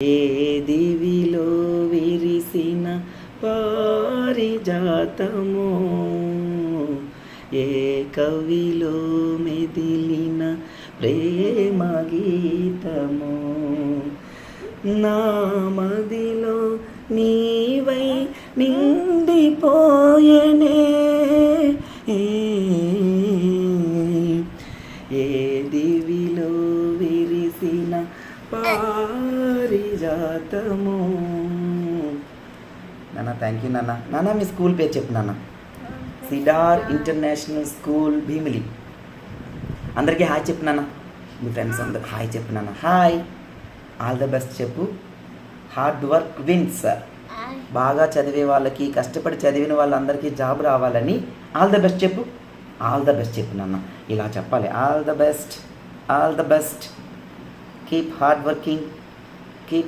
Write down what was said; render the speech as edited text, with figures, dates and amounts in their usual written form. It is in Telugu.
ఏ దివిలో విరిసిన పారిజాతమో, ఏ కవిలో మెదిలిన ప్రేమ గీతమో, నా మదిలో నీవై నిండిపోయనే. ఏ దివిలో విరిసిన పారిజాతము. నాన్న థ్యాంక్ యూ నాన్న. నాన్న మీ స్కూల్ పేరు చెప్పు నాన్న. Cider international school Bheemili. అందరికీ హాయ్ చెప్పు నాన్న. మీ ఫ్రెండ్స్ అందరు హాయ్ చెప్పు నాన్న. హాయ్, ఆల్ ద బెస్ట్ చెప్పు. Hard work wins. బాగా చదివే వాళ్ళకి, కష్టపడి చదివిన వాళ్ళందరికీ జాబ్ రావాలని ఆల్ ద బెస్ట్ చెప్పు. ఆల్ ద బెస్ట్ చెప్పు నాన్న. ఇలా చెప్పాలి, all the best, all the best. Keep hard working, keep